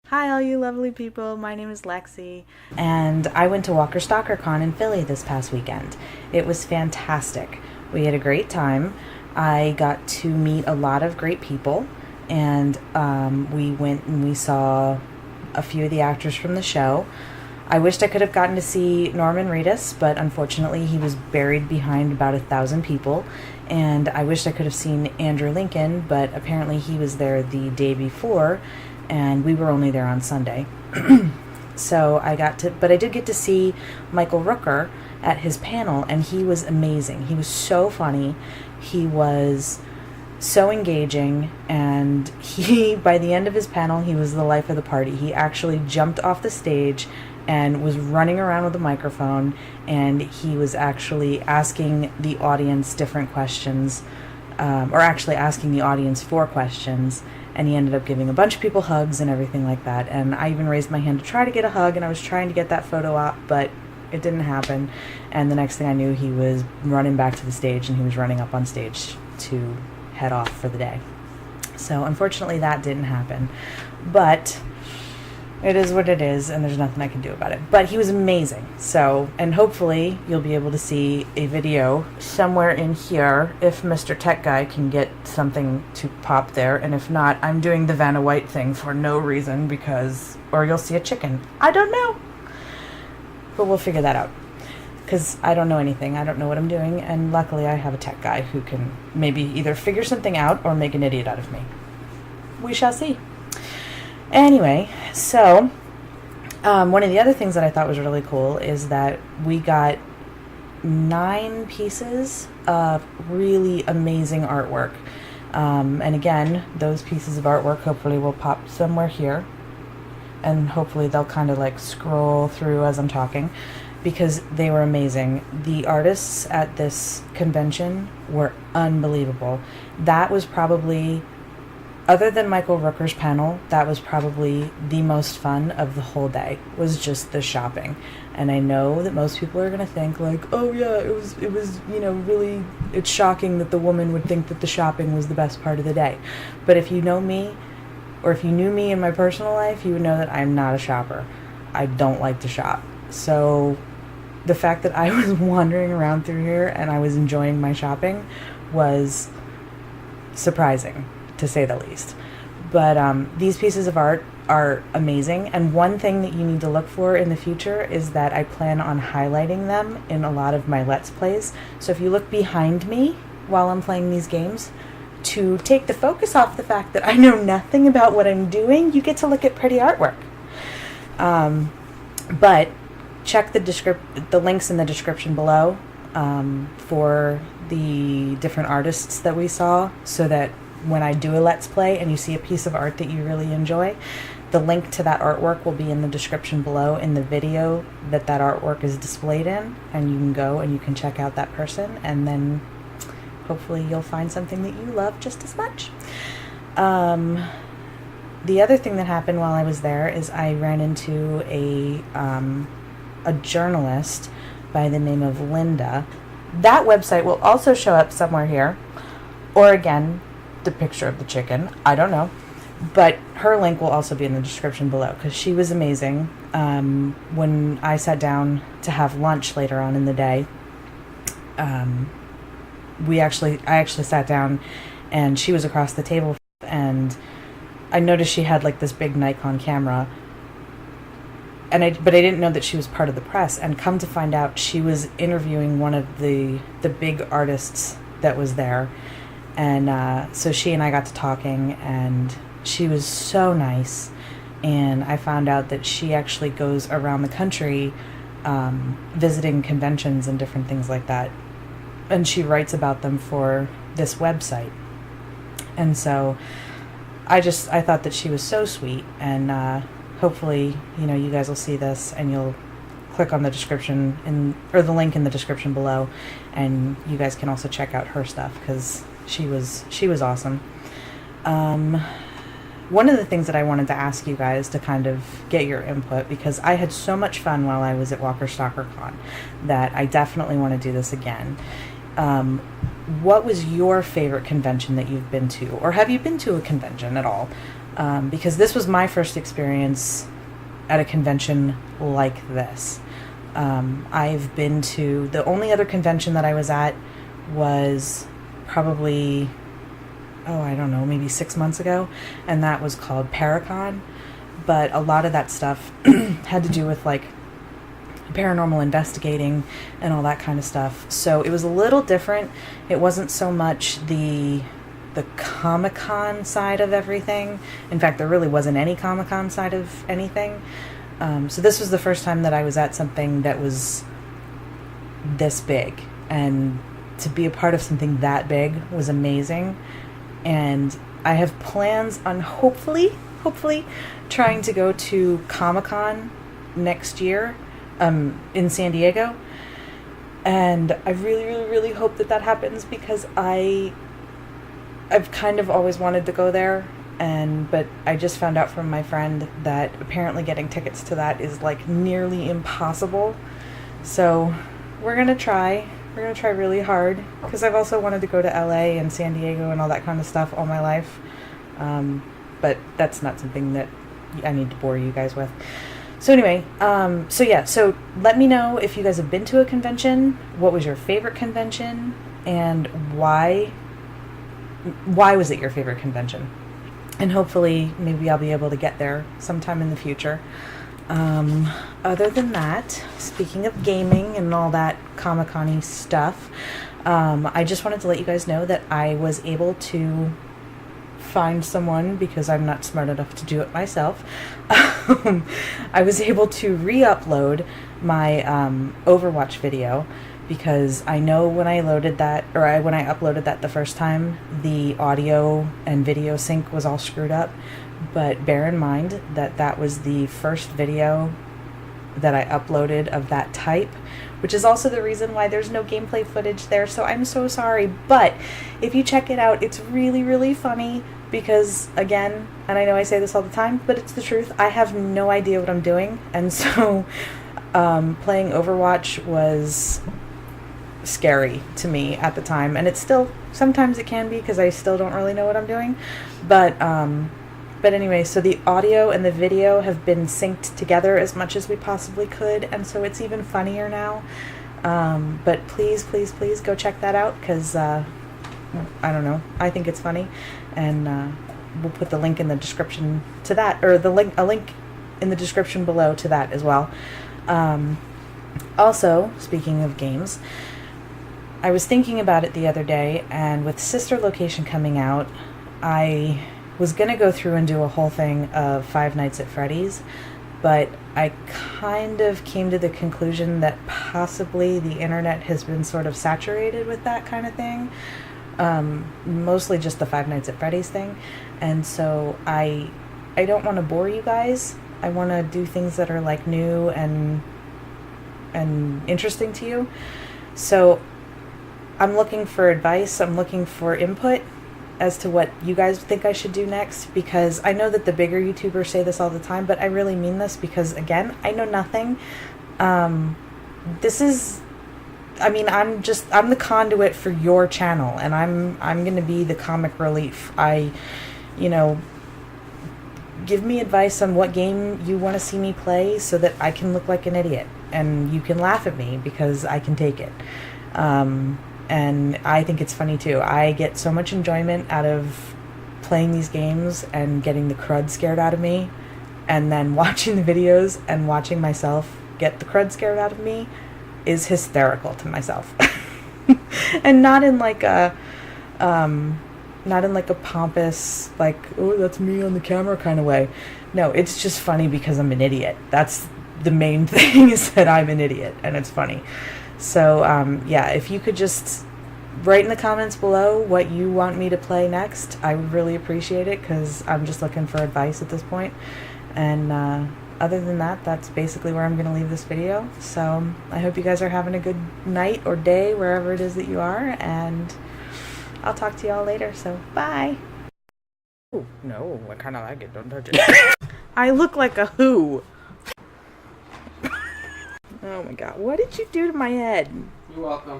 Hi, all you lovely people. My name is Lexi, and I went to Walker Stalker Con in Philly this past weekend. It was fantastic. We had a great time. I got to meet a lot of great people, and we went and we saw a few of the actors from the show. I wished I could have gotten to see Norman Reedus, but unfortunately he was buried behind about 1,000 people. And I wished I could have seen Andrew Lincoln, but apparently he was there the day before, and we were only there on Sunday. So but I did get to see Michael Rooker at his panel, and he was amazing. He was so funny. He was so engaging, and by the end of his panel, he was the life of the party. He actually jumped off the stage and was running around with a microphone, and he was actually asking the audience different questions, or actually asking the audience for questions, and he ended up giving a bunch of people hugs and everything like that. And I even raised my hand to try to get a hug, and I was trying to get that photo op, but it didn't happen. And the next thing I knew, he was running back to the stage, and he was running up on stage to head off for the day. So unfortunately that didn't happen, but it is what it is, and there's nothing I can do about it. But he was amazing. So, and hopefully you'll be able to see a video somewhere in here if Mr. Tech Guy can get something to pop there. And if not, I'm doing the Vanna White thing for no reason or you'll see a chicken. I don't know. But we'll figure that out, because I don't know anything. I don't know what I'm doing, and luckily I have a tech guy who can maybe either figure something out or make an idiot out of me. We shall see. Anyway, so one of the other things that I thought was really cool is that we got 9 pieces of really amazing artwork. And again, those pieces of artwork hopefully will pop somewhere here, and hopefully they'll kind of like scroll through as I'm talking, because they were amazing. The artists at this convention were unbelievable. That was probably, other than Michael Rooker's panel, that was probably the most fun of the whole day, was just the shopping. And I know that most people are going to think like, oh yeah, it was, really, it's shocking that the woman would think that the shopping was the best part of the day. But if you know me, or if you knew me in my personal life, you would know that I'm not a shopper. I don't like to shop. So the fact that I was wandering around through here and I was enjoying my shopping was surprising, to say the least. But these pieces of art are amazing, and one thing that you need to look for in the future is that I plan on highlighting them in a lot of my Let's Plays. So if you look behind me while I'm playing these games, to take the focus off the fact that I know nothing about what I'm doing, you get to look at pretty artwork. But check the links in the description below for the different artists that we saw, so that when I do a Let's Play and you see a piece of art that you really enjoy, the link to that artwork will be in the description below in the video that artwork is displayed in, and you can go and you can check out that person, and then hopefully you'll find something that you love just as much. The other thing that happened while I was there is I ran into a journalist by the name of Linda. That website will also show up somewhere here, or again, the picture of the chicken. I don't know. But her link will also be in the description below, because she was amazing. When I sat down to have lunch later on in the day, I actually sat down, and she was across the table, and I noticed she had like this big Nikon camera, but I didn't know that she was part of the press. And come to find out, she was interviewing one of the big artists that was there. And so she and I got to talking, and she was so nice. And I found out that she actually goes around the country visiting conventions and different things like that. And she writes about them for this website. And so I thought that she was so sweet. And hopefully, you guys will see this, and you'll click on the description or the link in the description below, and you guys can also check out her stuff, because she was awesome. One of the things that I wanted to ask you guys to kind of get your input, because I had so much fun while I was at Walker Stalker Con, that I definitely want to do this again. What was your favorite convention that you've been to? Or have you been to a convention at all? because this was my first experience at a convention like this. I've been to, the only other convention that I was at was probably, I don't know, maybe 6 months ago, and that was called Paracon. But a lot of that stuff had to do with like paranormal investigating and all that kind of stuff. So it was a little different. It wasn't so much the Comic-Con side of everything. In fact, there really wasn't any Comic-Con side of anything. So this was the first time that I was at something that was this big, and to be a part of something that big was amazing. And I have plans on hopefully trying to go to Comic-Con next year in San Diego. And I really hope that happens, because I've kind of always wanted to go there, but I just found out from my friend that apparently getting tickets to that is like nearly impossible. So we're gonna try really hard, because I've also wanted to go to LA and San Diego and all that kind of stuff all my life. But that's not something that I need to bore you guys with. So anyway, so let me know if you guys have been to a convention, what was your favorite convention, and why was it your favorite convention? And hopefully maybe I'll be able to get there sometime in the future. Other than that, speaking of gaming and all that Comic-Con-y stuff, I just wanted to let you guys know that I was able to find someone, because I'm not smart enough to do it myself. I was able to re-upload my Overwatch video, because I know when I loaded that, or when I uploaded that the first time, the audio and video sync was all screwed up. But bear in mind that that was the first video that I uploaded of that type, which is also the reason why there's no gameplay footage there, so I'm so sorry. But if you check it out, it's really funny, because again, and I know I say this all the time, but it's the truth, I have no idea what I'm doing, and so playing Overwatch was scary to me at the time, and it's still, sometimes it can be, because I still don't really know what I'm doing, but anyway, so the audio and the video have been synced together as much as we possibly could, and so it's even funnier now. But please go check that out, because I don't know, I think it's funny, and we'll put the link in the description to that, or a link in the description below to that as well. Also, speaking of games, I was thinking about it the other day, and with Sister Location coming out, I was going to go through and do a whole thing of Five Nights at Freddys, but I kind of came to the conclusion that possibly the internet has been sort of saturated with that kind of thing, mostly just the Five Nights at Freddys thing, and so I don't want to bore you guys. I want to do things that are like new and interesting to you. So I'm looking for advice, I'm looking for input as to what you guys think I should do next, because I know that the bigger YouTubers say this all the time, but I really mean this, because again, I know nothing. This is, I mean, I'm the conduit for your channel, and I'm going to be the comic relief. Give me advice on what game you want to see me play, so that I can look like an idiot, and you can laugh at me, because I can take it. And I think it's funny too. I get so much enjoyment out of playing these games and getting the crud scared out of me, and then watching the videos and watching myself get the crud scared out of me is hysterical to myself. And not in like a pompous, like, oh, that's me on the camera kind of way. No, it's just funny because I'm an idiot. That's the main thing, is that I'm an idiot, and it's funny. So, yeah, if you could just write in the comments below what you want me to play next, I would really appreciate it, because I'm just looking for advice at this point. And other than that, that's basically where I'm going to leave this video. So I hope you guys are having a good night or day, wherever it is that you are, and I'll talk to y'all later. So, bye! Oh, no, I kind of like it. Don't touch it. I look like a who? Oh my god, what did you do to my head? You're welcome.